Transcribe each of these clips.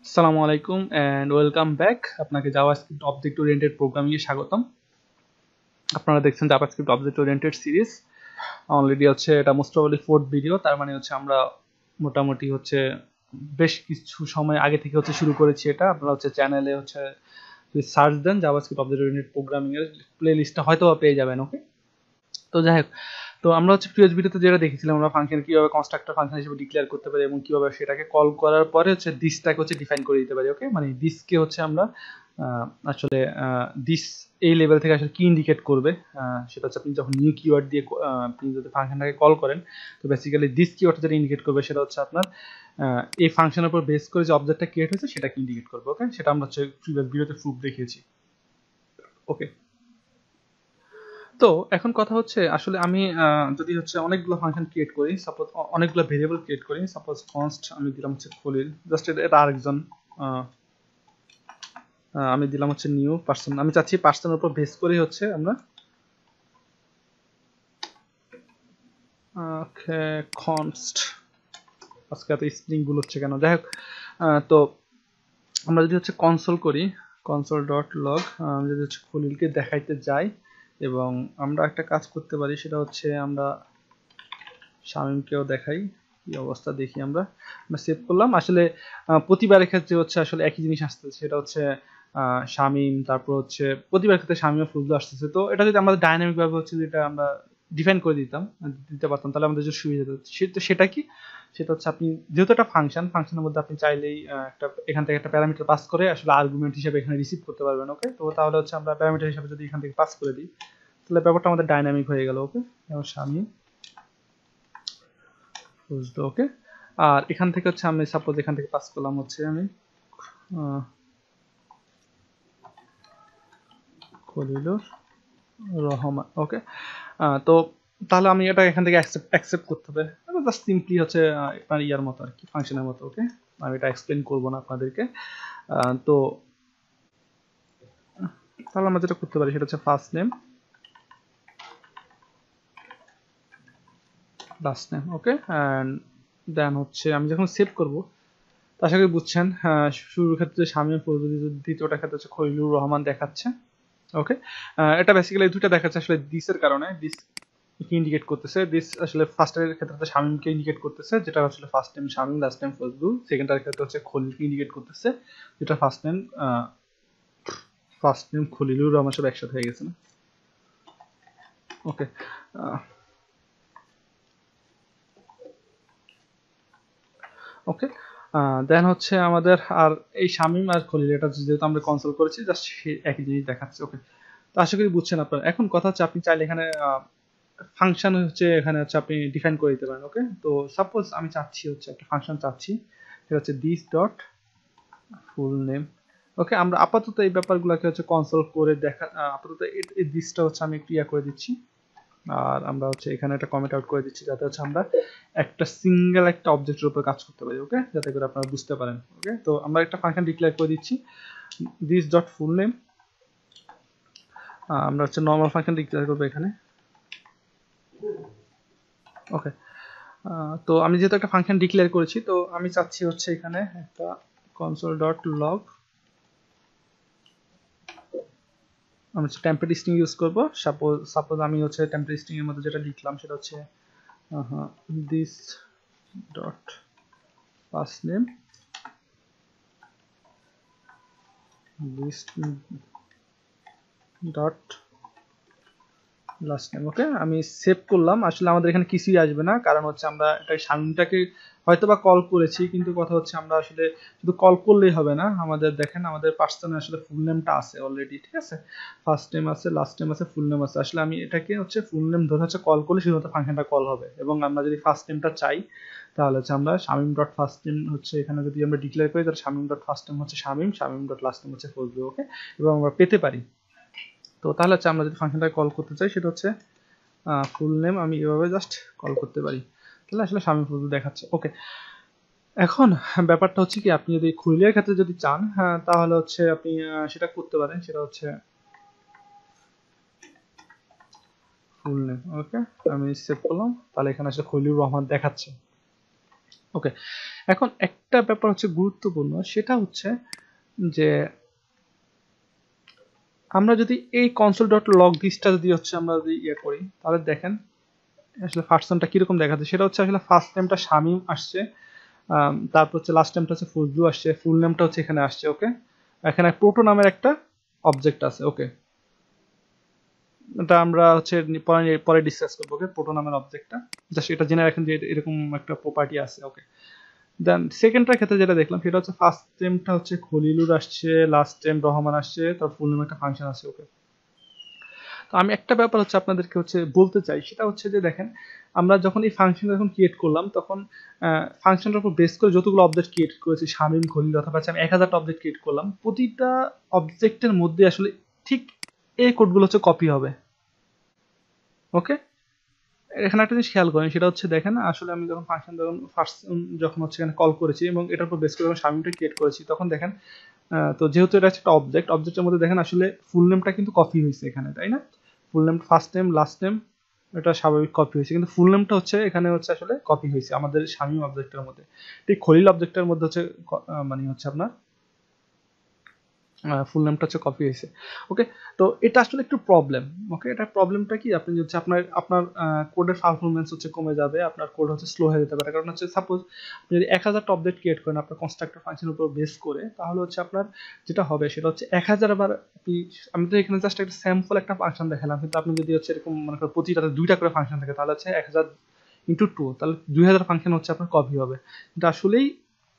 আসসালামু আলাইকুম and welcome back. আপনাকে জাভাস্ক্রিপ্ট অবজেক্ট ওরিয়েন্টেড প্রোগ্রামিং এ স্বাগতম। আপনারা দেখছেন JavaScript object oriented series. Already হচ্ছে এটা মোস্ট প্রবাবলি ফোর্থ ভিডিও, তার মানে হচ্ছে আমরা মোটামুটি হচ্ছে বেশ কিছু সময় আগে থেকে হচ্ছে শুরু করেছি এটা। আপনারা হচ্ছে চ্যানেলে হচ্ছে যদি সার্চ দেন জাভাস্ক্রিপ্ট অবজেক্ট ওরিয়েন্টেড প্রোগ্রামিং এর প্লে লিস্টটা হয়তো পেয়ে যাবেন। ওকে, তো যাই হোক, তো আমরা হচ্ছে প্রিভিয়াস ভিডিওতে যেটা দেখেছিলাম আমরা ফাংশন কিভাবে কনস্ট্রাক্টর ফাংশন হিসেবে ডিক্লেয়ার করতে পারি এবং কিভাবে সেটাকে কল করার পরে হচ্ছে দিসটাকে হচ্ছে ডিফাইন করে দিতে পারি। ওকে, মানে দিসকে হচ্ছে আমরা আসলে দিস এই লেভেল থেকে আসলে কি ইন্ডিকেট করবে সেটা হচ্ছে আপনি যখন নিউ কিওয়ার্ড দিয়ে আপনি যদি ফাংশনটাকে কল করেন, তো বেসিক্যালি দিস কিওয়ার্ডটা যেটা ইন্ডিকেট করবে সেটা হচ্ছে আপনার এই ফাংশনের উপর বেস করে যে অবজেক্টটা ক্রিয়েট হয়েছে সেটাকে ইন্ডিকেট করবে। ওকে, সেটা আমরা হচ্ছে প্রিভিয়াস ভিডিওতে প্রুফ দেখিয়েছি। ওকে, তো এখন কথা হচ্ছে আসলে আমি যদি হচ্ছে অনেকগুলো ফাংশন ক্রিয়েট করি, সাপোজ অনেকগুলো ভেরিয়েবল ক্রিয়েট করি, সাপোজ কনস্ট আমি দিলাম হচ্ছে খলিল, জাস্ট এটা আরেকজন, আমি দিলাম হচ্ছে নিউ পার্সন। আমি চাচ্ছি পার্সনের উপর বেস করে হচ্ছে আমরা কনস্ট, আজকে এত স্প্রিং ভুল হচ্ছে কেন, যাই হোক। তো আমরা যদি হচ্ছে কনসোল করি, কনসোল ডট লগ, আমি যদি হচ্ছে খলিলকে দেখাইতে যাই এবং আমরা একটা কাজ করতে পারি, সেটা হচ্ছে আমরা শামীমকেও দেখাই কি অবস্থা, দেখি আমরা সেভ করলাম। আসলে প্রতিবারের ক্ষেত্রে হচ্ছে আসলে একই জিনিস আসতেছে, সেটা হচ্ছে শামীম, তারপর হচ্ছে প্রতিবার ক্ষেত্রে শামীম ফুলগুলো আসতেছে। তো এটা যদি আমাদের ডাইনামিক ভাবে হচ্ছে যেটা আমরা ডিফাইন করে দিতে পারতাম, তাহলে আমাদের যে সুবিধা হতো সেটা কি, সেটা হচ্ছে আপনি যেহেতু একটা ফাংশনের মধ্যে আপনি চাইলেই একটা এখান থেকে একটা প্যারামিটার পাস করে আসলে আর্গুমেন্ট হিসেবে এখানে রিসিভ করতে পারবেন। ওকে, তো তাহলে হচ্ছে আমরা প্যারামিটার হিসেবে যদি এখান থেকে পাস করে দিই, তাহলে ব্যাপারটা আমাদের ডাইনামিক হয়ে গেল। ওকে, যেমন শামীম বুঝলো। ওকে, আর এখান থেকে হচ্ছে আমি সাপোজ এখান থেকে পাস করলাম হচ্ছে আমি খলিলুর রহমান। ওকে, তো তাহলে আমি এটা এখান থেকে অ্যাকসেপ্ট করতে হবে, জাস্ট সিম্পলি হচ্ছে আপনার ইয়ার মতো আর কি, ফাংশনের মতো। ওকে, আমি এটা এক্সপ্লেন করবো না আপনাদেরকে। তো তাহলে আমরা যেটা করতে পারি সেটা হচ্ছে first name last name. Okay, and then হচ্ছে আমি যখন সেভ করব, আশা করি বুঝছেন, শুরুর ক্ষেত্রে শামীম ফজলুল, দ্বিতীয়টা ক্ষেত্রে হচ্ছে খলিলুর রহমান দেখাচ্ছে। ওকে, এটা বেসিক্যালি দুইটা দেখাচ্ছে আসলে দিসের কারণে, দিস কি ইন্ডিকেট করতেছে, দিস আসলে ফার্স্টের ক্ষেত্রে শামীমকে ইন্ডিকেট করতেছে, যেটা আসলে first name Shamim, last name Fazlul. সেকেন্ডের ক্ষেত্রে হচ্ছে খলিলকে ইন্ডিকেট করতেছে, যেটা ফার্স্ট নেম খলিলুর রহমান সব একসাথে হয়ে গেছে না। ওকে, ওকে, দেন হচ্ছে আমাদের আর এই শামীম আর খলিল, এটা যেহেতু আমরা কনসোল করেছি, জাস্ট একই জিনিস দেখাচ্ছে। ওকে, তো আশা করি বুঝছেন আপনারা। এখন কথা হচ্ছে আপনি চাইলে এখানে ফাংশন হচ্ছে এখানে হচ্ছে আপনি ডিফাইন করে দিতে পারেন। ওকে, তো সাপোজ আমি চাচ্ছি হচ্ছে একটা ফাংশন চাচ্ছি, সেটা হচ্ছে দিস ডট ফুল নেম। ওকে, আমরা আপাতত এই ব্যাপারগুলোকে হচ্ছে কনসোল করে দেখা, আপাতত এই দিসটা হচ্ছে আমি একটু ইয়া করে দিচ্ছি, আর আমরা হচ্ছে এখানে একটা কমেন্ট আউট করে দিচ্ছি, যাতে হচ্ছে আমরা একটা সিঙ্গেল একটা অবজেক্টের উপর কাজ করতে পারি। ওকে, যাতে করে আপনারা বুঝতে পারেন। ওকে, তো আমরা একটা ফাংশন ডিক্লেয়ার করে দিচ্ছি দিস ডট ফুল নেম, আমরা হচ্ছে নর্মাল ফাংশন ডিক্লেয়ার করবো এখানে। ওকে, তো আমি যেহেতু একটা ফাংশন ডিক্লেয়ার করেছি, তো আমি চাচ্ছি হচ্ছে এখানে একটা কনসোল ডট লগ, আমি হচ্ছে টেম্পলেট স্ট্রিং ইউজ করব। সাপোজ আমি হচ্ছে টেম্পলেট স্ট্রিং এর মধ্যে যেটা লিখলাম সেটা হচ্ছে this dot first name, this dot last name. Okay, আমি সেভ করলাম। আসলে আমাদের এখানে কিছুই আসবে না, কারণ হচ্ছে আমরা এটা শামীমটাকে হয়তো বা কল করেছি, কিন্তু কথা হচ্ছে আমরা আসলে শুধু কল করলেই হবে না, আমাদের দেখেন আমাদের পার্সনে আসলে ফুল নেমটা আছে অলরেডি। ঠিক আছে, ফার্স্ট নেম আছে, লাস্ট নেম আছে, ফুল নেম আছে। আসলে আমি এটাকে হচ্ছে ফুল নেম ধরে হচ্ছে কল করলে শুধুমাত্র ফাংশনটা কল হবে, এবং আমরা যদি ফার্স্ট নেমটা চাই তাহলে হচ্ছে আমরা শামীম ডট ফার্স্ট নেম হচ্ছে এখানে যদি আমরা ডিক্লেয়ার করি, তাহলে শামীম ডট ফার্স্ট নেম হচ্ছে Shamim, Shamim dot last name হচ্ছে ফজলু। ওকে, এবং আমরা পেতে পারি। তো তাহলে হচ্ছে আমরা যদি ফাংশনটা কল করতে চাই, সেটা হচ্ছে ফুল নেম, আমি এভাবে জাস্ট কল করতে পারি, তাহলে আসলে শামীম ফজলু দেখাচ্ছে। ওকে, এখন ব্যাপারটা হচ্ছে কি, আপনি যদি খলিলের ক্ষেত্রে যদি চান, তাহলে হচ্ছে আপনি সেটা করতে পারেন, সেটা হচ্ছে ফুল নেম। ওকে, আমি সেভ করলাম, তাহলে এখানে আসলে খলিলুর রহমান দেখাচ্ছে। ওকে, এখন একটা ব্যাপার হচ্ছে গুরুত্বপূর্ণ, সেটা হচ্ছে যে আমরা যদি এই console.log দিসটা যদি হচ্ছে আমরা যদি ইয়ে করি, তাহলে দেখেন আসলে ফার্স্ট নেমটা কিরকম দেখাচ্ছে। সেটা হচ্ছে আসলে ফার্স্ট নেমটা শামীম আসছে, তারপর হচ্ছে লাস্ট নেমটা হচ্ছে ফজলু আসছে, ফুল নেমটা হচ্ছে এখানে আসছে। ওকে, এখানে প্রোটো নামের একটা অবজেক্ট আছে। ওকে, এটা আমরা হচ্ছে পরে পরে ডিসকাস করবো। ওকে, প্রোটো নামের অবজেক্টটা জাস্ট এটা জেনে রাখেন যে এরকম একটা প্রপার্টি আছে। ওকে, দেন সেকেন্ডটার ক্ষেত্রে যেটা দেখলাম সেটা হচ্ছে ফার্স্ট নেমটা হচ্ছে খলিলুর আসছে, লাস্ট নেম রহমান আসছে, তার ফুল নেম একটা ফাংশন আছে। ওকে, তো আমি একটা ব্যাপার হচ্ছে আপনাদেরকে হচ্ছে বলতে চাই, সেটা হচ্ছে যে দেখেন আমরা যখন এই ফাংশনটা যখন ক্রিয়েট করলাম তখন ফাংশনটার উপর বেস করে যতগুলো অবজেক্ট ক্রিয়েট করেছি শামীম খলিল অথবা আমি 1000টা অবজেক্ট ক্রিয়েট করলাম, প্রতিটা অবজেক্টের মধ্যে আসলে ঠিক এই কোডগুলো হচ্ছে কপি হবে। ওকে, এখানে একটা জিনিস খেয়াল করেন, সেটা হচ্ছে দেখেন আসলে আমি যখন ফাংশন যখন হচ্ছে এখানে কল করেছি এবং এটার উপর বেস করে যখন শামীমটা ক্রিয়েট করেছি, তখন দেখেন তো যেহেতু এটা একটা অবজেক্টের মধ্যে দেখেন আসলে ফুল নেমটা কিন্তু কপি হয়েছে এখানে, তাই না? Full name, first name, last name, এটা স্বাভাবিক কপি হয়েছে, কিন্তু ফুল নেমটা হচ্ছে এখানে হচ্ছে আসলে কপি হয়েছে আমাদের শামীম অবজেক্টের মধ্যে। ঠিক খলিল অবজেক্টের মধ্যে হচ্ছে মানে হচ্ছে আপনার ফুল নেমটা হচ্ছে কপি হয়েছে। ওকে, তো এটা আসলে একটু প্রবলেম। ওকে, এটা প্রবলেমটা কি, আপনি হচ্ছে আপনার আপনার কোডের পারফরমেন্স হচ্ছে কমে যাবে, আপনার কোড হচ্ছে স্লো হয়ে যেতে পারে। কারণ হচ্ছে সাপোজ আপনি যদি 1000টা অবজেক্ট ক্রিয়েট করেন আপনার কনস্ট্রাক্টর ফাংশনের উপর বেস করে, তাহলে হচ্ছে আপনার যেটা হবে সেটা হচ্ছে 1000 বার আপনি, আমি তো এখানে জাস্ট একটা স্যাম্পল একটা ফাংশন দেখালাম, কিন্তু আপনি যদি হচ্ছে এরকম মনে করেন প্রতিটাতে 2টা করে ফাংশন থাকে, তাহলে হচ্ছে 1000 ইন্টু 2, তাহলে 2000 ফাংশন হচ্ছে আপনার কপি হবে। এটা আসলেই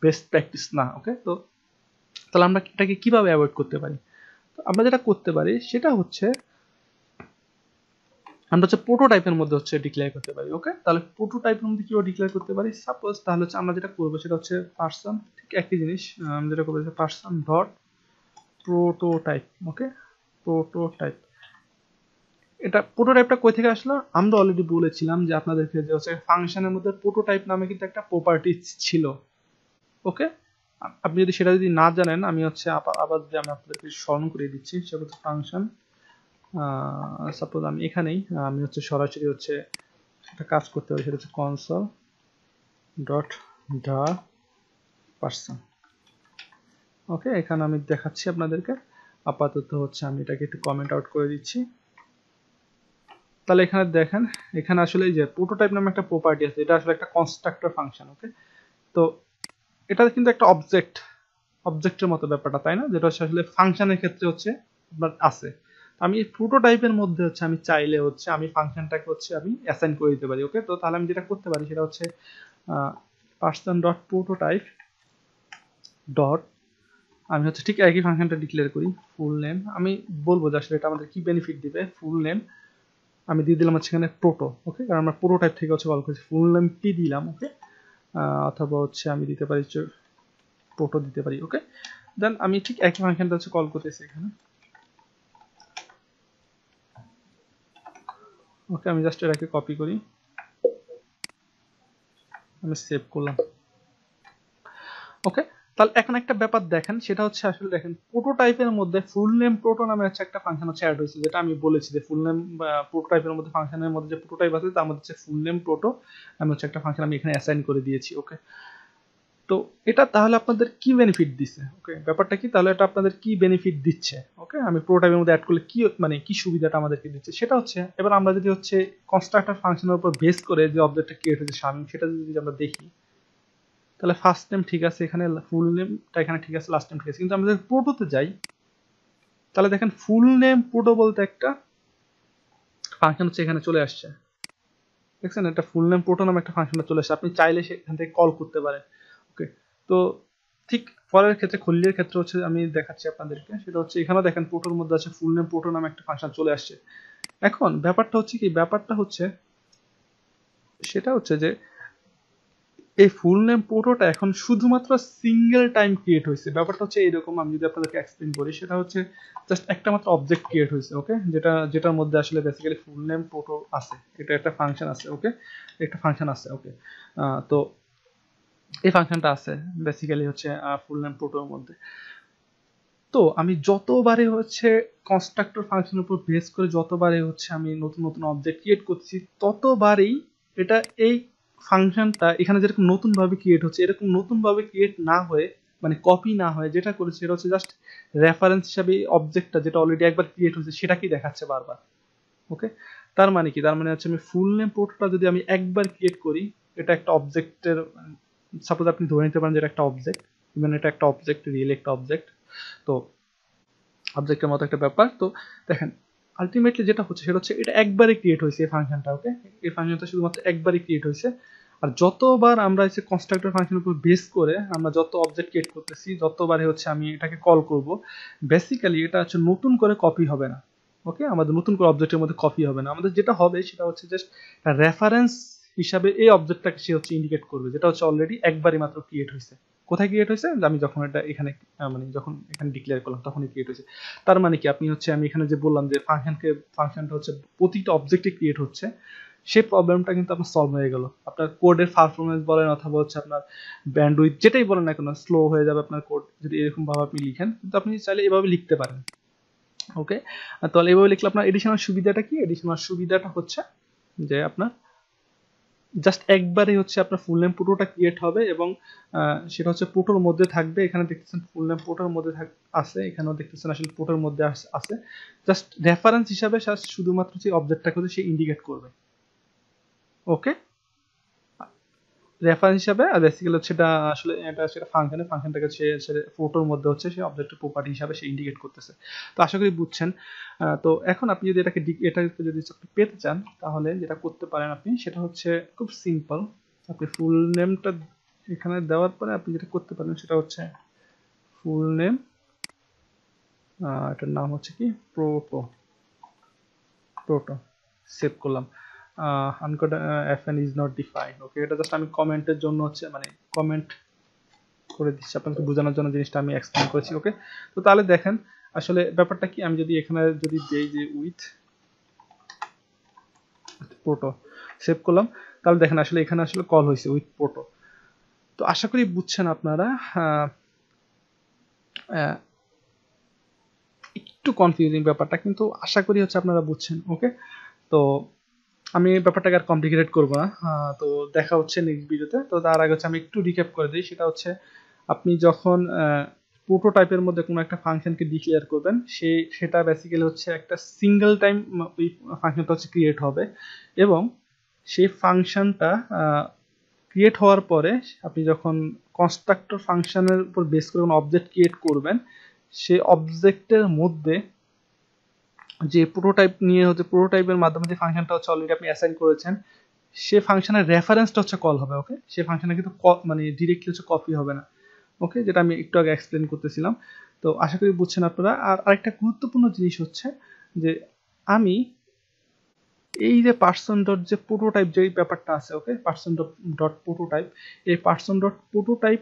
বেস্ট প্র্যাকটিস না। ওকে, তো তাহলে আমরা এটাকে কিভাবে অ্যাভয়েড করতে পারি? আমরা যেটা করতে পারি সেটা হচ্ছে আমরা হচ্ছে প্রোটোটাইপের মধ্যে হচ্ছে ডিক্লেয়ার করতে পারি। ওকে, তাহলে প্রোটোটাইপের মধ্যে কিভাবে ডিক্লেয়ার করতে পারি? সাপোজ তাহলে হচ্ছে আমরা যেটা করবো সেটা হচ্ছে পার্সন, ঠিক একই জিনিস আমরা যেটা করবো পার্সন ডট প্রোটোটাইপ। ওকে, প্রোটোটাইপ, এটা প্রোটোটাইপটা কই থেকে আসলো? আমরা অলরেডি বলেছিলাম যে আপনাদেরকে যে হচ্ছে ফাংশনের মধ্যে প্রোটোটাইপ নামে কিন্তু একটা প্রপার্টি ছিল। ওকে, আপনি যদি সেটা যদি না জানেন, আমি হচ্ছে আবার যদি আমি আপনাদেরকে স্মরণ করিয়ে দিচ্ছি, সেটা হচ্ছে ফাংশন, সাপোজ আমি এখানেই আমি হচ্ছে সরাসরি হচ্ছে একটা কাজ করতে পারি, সেটা হচ্ছে কনসোল ডট ডা পার্সন। ওকে, এখানে আমি দেখাচ্ছি আপনাদেরকে, আপাতত হচ্ছে আমি এটাকে একটু কমেন্ট আউট করে দিচ্ছি। তাহলে এখানে দেখেন, এখানে আসলে এই যে প্রোটোটাইপ নামে একটা প্রপার্টি আছে, এটা আসলে একটা কনস্ট্রাক্টর ফাংশন। ওকে, তো এটা কিন্তু একটা অবজেক্টের মতো ব্যাপারটা, তাই না? যেটা হচ্ছে আসলে ফাংশনের ক্ষেত্রে হচ্ছে আপনার আছে। আমি এই প্রোটোটাইপের মধ্যে হচ্ছে আমি চাইলে হচ্ছে আমি ফাংশনটাকে হচ্ছে আমি অ্যাসাইন করে দিতে পারি। ওকে, তো তাহলে আমি যেটা করতে পারি সেটা হচ্ছে পার্সন ডট প্রোটোটাইপ ডট, আমি হচ্ছে ঠিক একই ফাংশনটা ডিক্লেয়ার করি ফুল নেম। আমি বলবো যে আসলে এটা আমাদের কি বেনিফিট দিবে। ফুল নেম আমি দিয়ে দিলাম হচ্ছে এখানে প্রোটো। ওকে, কারণ আমরা প্রোটোটাইপ থেকে হচ্ছে কল করছি, ফুল নেম পি দিলাম। ওকে, অথবা হচ্ছে আমি দিতে পারি প্রোটো দিতে পারি। ওকে, দেন আমি ঠিক একই ফাংশনটা হচ্ছে কল করতেছি এখানে। ওকে, আমি জাস্ট এটাকে কপি করি, আমি সেভ করলাম। ওকে, তাহলে এখন একটা ব্যাপার দেখেন, সেটা হচ্ছে আসলে দেখেন প্রোটোটাইপের মধ্যে ফুল নেম প্রোটো নামে হচ্ছে একটা ফাংশন হচ্ছে অ্যাড হয়েছে, যেটা আমি বলেছি যে ফুল নেম প্রোটোটাইপের মধ্যে ফাংশনের মধ্যে যে প্রোটোটাইপ আছে তার মধ্যে হচ্ছে ফুল নেম প্রোটো, আমি হচ্ছে একটা ফাংশন আমি এখানে অ্যাসাইন করে দিয়েছি। ওকে, তো এটা তাহলে আপনাদের কি বেনিফিট দিচ্ছে? ওকে, ব্যাপারটা কি, তাহলে এটা আপনাদের কি বেনিফিট দিচ্ছে? ওকে, আমি প্রোটোটাইপের মধ্যে অ্যাড করলে কি মানে কি সুবিধাটা আমাদেরকে দিচ্ছে সেটা হচ্ছে, এবার আমরা যদি হচ্ছে কনস্ট্রাক্টর ফাংশনের উপর বেস করে যে অবজেক্টটা ক্রিয়েট হয়েছে শামীম, সেটা যদি আমরা দেখি, তাহলে ফার্স্ট নেম ঠিক আছে, এখানে ফুল নেমটা এখানে ঠিক আছে, লাস্ট নেম ঠিক আছে, কিন্তু আমরা যদি প্রোটোতে যাই তাহলে দেখেন ফুল নেম প্রোটো বলতে একটা ফাংশন হচ্ছে এখানে চলে আসছে। দেখছেন, এটা ফুল নেম প্রোটো নামে একটা ফাংশন চলে আসছে, আপনি চাইলে সেখান থেকে কল করতে পারেন। ওকে, তো ঠিক পরের ক্ষেত্রে খলিলের ক্ষেত্রে হচ্ছে আমি দেখাচ্ছি আপনাদেরকে, সেটা হচ্ছে এখানেও দেখেন প্রোটোর মধ্যে আছে ফুল নেম প্রোটো নামে একটা ফাংশন চলে আসছে। এখন ব্যাপারটা হচ্ছে কি, ব্যাপারটা হচ্ছে সেটা হচ্ছে যে এই ফুল নেম প্রোটোটা এখন শুধুমাত্র সিঙ্গেল টাইম ক্রিয়েট হয়েছে। ব্যাপারটা হচ্ছে এইরকম, আমি যদি আপনাদেরকে এক্সপ্লেইন করি, সেটা হচ্ছে জাস্ট একটা মাত্র অবজেক্ট ক্রিয়েট হয়েছে। ওকে, যেটার মধ্যে আসলে বেসিক্যালি ফুল নেম প্রোটো আছে, এটা একটা ফাংশন আছে। ওকে, একটা ফাংশন আছে। ওকে, তো এই ফাংশনটা আছে বেসিক্যালি হচ্ছে ফুল নেম প্রোটোর মধ্যে। তো আমি যতবারে হচ্ছে কনস্ট্রাক্টর ফাংশনের উপর বেস করে যতবারে হচ্ছে আমি নতুন নতুন অবজেক্ট ক্রিয়েট করছি, ততবারেই এটা এই ফাংশনটা এখানে যেরকম নতুন ভাবে ক্রিয়েট হচ্ছে এরকম নতুন ভাবে ক্রিয়েট না হয়ে মানে কপি না হয়ে যেটা করেছে সেটা হচ্ছে জাস্ট রেফারেন্স হিসাবে অবজেক্টটা যেটা অলরেডি একবার ক্রিয়েট হয়েছে সেটাকেই দেখাচ্ছে বারবার। ওকে, তার মানে কি, তার মানে হচ্ছে আমি ফুল নেম প্রোটোটা যদি আমি একবার ক্রিয়েট করি, এটা একটা অবজেক্টের, সাপোজ আপনি ধরে নিতে পারেন যে এটা একটা অবজেক্ট, ইভেন এটা একটা অবজেক্ট, রিয়েল একটা অবজেক্ট, তো অবজেক্টের মতো একটা ব্যাপার। তো দেখেন আলটিমেটলি যেটা হচ্ছে সেটা হচ্ছে এটা একবারই ক্রিয়েট হয়েছে এই ফাংশনটা। ওকে, এই ফাংশনটা শুধুমাত্র একবারই ক্রিয়েট হয়েছে। আর যতবার আমরা হচ্ছে কনস্ট্রাক্টর ফাংশনের উপর বেস করে আমরা যত অবজেক্ট ক্রিয়েট করতেছি, যতবারে হচ্ছে আমি এটাকে কল করব, বেসিক্যালি এটা হচ্ছে নতুন করে কপি হবে না। ওকে, আমাদের নতুন করে অবজেক্টের মধ্যে কপি হবে না, আমাদের যেটা হবে সেটা হচ্ছে জাস্ট রেফারেন্স হিসাবে এই অবজেক্টটাকে সে হচ্ছে ইন্ডিকেট করবে, যেটা হচ্ছে অলরেডি একবারই মাত্র ক্রিয়েট হয়েছে। কোথায় ক্রিয়েট হয়েছে, আমি যখন এটা এখানে মানে যখন এখানে ডিক্লেয়ার করলাম তখনই ক্রিয়েট হয়েছে। তার মানে কি, আপনি হচ্ছে আমি এখানে যে বললাম যে ফাংশনটা হচ্ছে প্রতিটা অবজেক্টে ক্রিয়েট হচ্ছে, সেই প্রবলেমটা কিন্তু আপনার সলভ হয়ে গেল। আপনার কোডের পারফরমেন্স বলেন অথবা হচ্ছে আপনার ব্যান্ডউইথ যেটাই বলেন না কেন, স্লো হয়ে যাবে আপনার কোড যদি এরকম ভাবে আপনি লিখেন, কিন্তু আপনি চাইলে এভাবে লিখতে পারেন। ওকে, তাহলে এভাবে লিখলে আপনার এডিশনাল সুবিধাটা কি, এডিশনাল সুবিধাটা হচ্ছে যে আপনার জাস্ট একবারই হচ্ছে আপনার ফুল নেম প্রোটোটা ক্রিয়েট হবে এবং সেটা হচ্ছে প্রোটোর মধ্যে থাকবে। এখানে দেখতেছেন ফুল নেম প্রোটোর মধ্যে আছে, এখানেও দেখতেছেন আসলে প্রোটোর মধ্যে আছে। জাস্ট রেফারেন্স হিসাবে শুধুমাত্র যে অবজেক্টটাকে হচ্ছে সে ইন্ডিকেট করবে। ওকে, রেফারেন্স হিসাবে, আর বেসিক্যালি হচ্ছে এটা আসলে এটা সেটা ফাংশনটাকে সে প্রোটোর মধ্যে হচ্ছে সে অবজেক্টের প্রপার্টি হিসাবে সে ইন্ডিকেট করতেছে। তো আশা করি বুঝছেন। তো এখন আপনি যদি এটাকে যদি আপনি পেতে চান তাহলে যেটা করতে পারেন আপনি সেটা হচ্ছে খুব সিম্পল। আপনি ফুল নেমটা এখানে দেওয়ার পরে আপনি যেটা করতে পারেন সেটা হচ্ছে ফুল নেম, এটার নাম হচ্ছে কি প্রোটো সেভ করলাম। আনকোড fn is not defined। ওকে, এটা জাস্ট আমি কমেন্টের জন্য হচ্ছে মানে কমেন্ট করে দিচ্ছি আপনাকে বোঝানোর জন্য, জিনিসটা আমি এক্সপ্লেন করেছি। ওকে, তো তাহলে দেখেন আসলে ব্যাপারটা কি, আমি যদি এখানে যদি দেই যে উইথ প্রোটো সেভ করলাম, তাহলে দেখেন আসলে এখানে আসলে কল হয়েছে উইথ প্রোটো। তো আশা করি বুঝছেন আপনারা। একটু কনফিউজিং ব্যাপারটা, কিন্তু আশা করি হচ্ছে আপনারা বুঝছেন। ওকে, তো আমি ব্যাপারটাকে আর কমপ্লিকেটেড করবো না। তো দেখা হচ্ছে নেক্সট ভিডিওতে। তো তার আগে হচ্ছে আমি একটু রিক্যাপ করে দিই, সেটা হচ্ছে আপনি যখন প্রোটোটাইপের মধ্যে কোনো একটা ফাংশনকে ডিক্লেয়ার করবেন, সেটা বেসিক্যালি হচ্ছে একটা সিঙ্গেল টাইম ওই ফাংশনটা হচ্ছে ক্রিয়েট হবে, এবং সেই ফাংশনটা ক্রিয়েট হওয়ার পরে আপনি যখন কনস্ট্রাক্টর ফাংশনের উপর বেস করে কোনো অবজেক্ট ক্রিয়েট করবেন, সেই অবজেক্টের মধ্যে যে প্রোটোটাইপ নিয়ে হচ্ছে প্রোটোটাইপের মাধ্যমে যে ফাংশনটা হচ্ছে অলরেডি আপনি অ্যাসাইন করেছেন, সে ফাংশনের রেফারেন্সটা হচ্ছে কল হবে। ওকে, সে ফাংশনে কিন্তু মানে ডিরেক্টলি হচ্ছে কপি হবে না। ওকে, যেটা আমি একটু আগে এক্সপ্লেন করতেছিলাম। তো আশা করি বুঝছেন আপনারা। আর আরেকটা গুরুত্বপূর্ণ জিনিস হচ্ছে যে আমি এই যে পার্সন ডট যে প্রোটোটাইপ যে ব্যাপারটা আছে, ওকে, পার্সন ডট প্রোটোটাইপ, এই পার্সন ডট প্রোটোটাইপ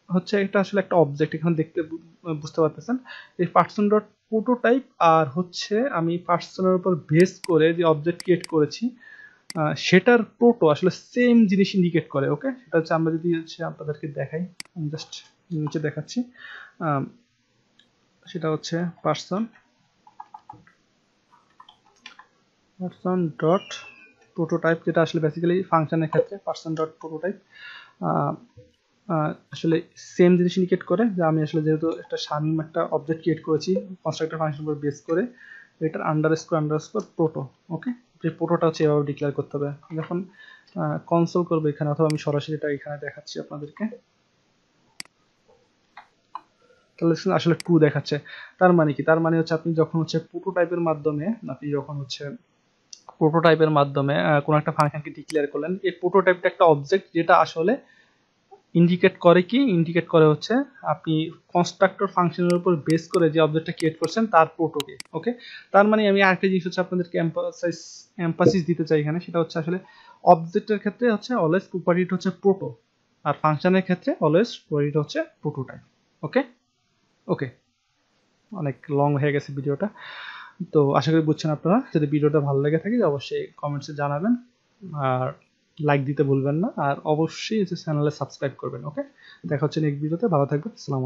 হচ্ছে এটা আসলে একটা অবজেক্ট, এখানে দেখতে বুঝতে পারতেছেন। এই পার্সন ডট প্রোটোটাইপ আর হচ্ছে আমি পার্সনের উপর বেস করে যে অবজেক্ট ক্রিয়েট করেছি সেটার প্রোটো আসলে সেম জিনিস ইন্ডিকেট করে। ওকে, সেটা হচ্ছে আমরা যদি হচ্ছে আপনাদেরকে দেখাই, আমি জাস্ট নিচে দেখাচ্ছি, সেটা হচ্ছে পার্সন ডট প্রোটোটাইপ, যেটা আসলে বেসিক্যালি ফাংশনের ক্ষেত্রে পার্সন ডট প্রোটোটাইপ আসলে সেম জিনিস ইন্ডিকেট করে যে আমি আসলে যেহেতু একটা শামিম একটা অবজেক্ট ক্রিয়েট করেছি কনস্ট্রাক্টর ফাংশন উপর বেস করে, এটার আন্ডারস্কোর প্রোটো। ওকে, যে প্রোটোটা হচ্ছে এভাবে ডিক্লেয়ার করতে হবে। যখন কনসোল করবো এখানে, অথবা আমি সরাসরি এটা এখানে দেখাচ্ছি আপনাদেরকে, তাহলে আসলে ট্রু দেখাচ্ছে। তার মানে কি, তার মানে হচ্ছে আপনি যখন হচ্ছে প্রোটোটাইপের মাধ্যমে কোনো একটা ফাংশনকে ডিক্লেয়ার করলেন, এই প্রোটোটাইপটা একটা অবজেক্ট যেটা আসলে ইন্ডিকেট করে হচ্ছে আপনি কনস্ট্রাক্টর ফাংশনের উপর বেস করে যে অবজেক্টটা ক্রিয়েট করছেন তার প্রোটোকে। ওকে, তার মানে আমি আরেকটা জিনিস হচ্ছে আপনাদেরকে এমফাসিস দিতে চাই এখানে, সেটা হচ্ছে আসলে অবজেক্টের ক্ষেত্রে হচ্ছে অলওয়েজ প্রপার্টিটা হচ্ছে প্রোটো, আর ফাংশনের ক্ষেত্রে অলওয়েজ প্রপার্টিটা হচ্ছে প্রোটোটাইপ। ওকে, ওকে, অনেক লং হয়ে গেছে ভিডিওটা। তো আশা করি বুঝছেন আপনারা। যদি ভিডিওটা ভালো লেগে থাকে অবশ্যই কমেন্টসে জানাবেন, আর লাইক দিতে ভুলবেন না, আর অবশ্যই চ্যানেলে সাবস্ক্রাইব করবেন। ওকে, দেখা হচ্ছে নেক্সট ভিডিওতে। ভালো থাকবেন। আসসালামু আলাইকুম।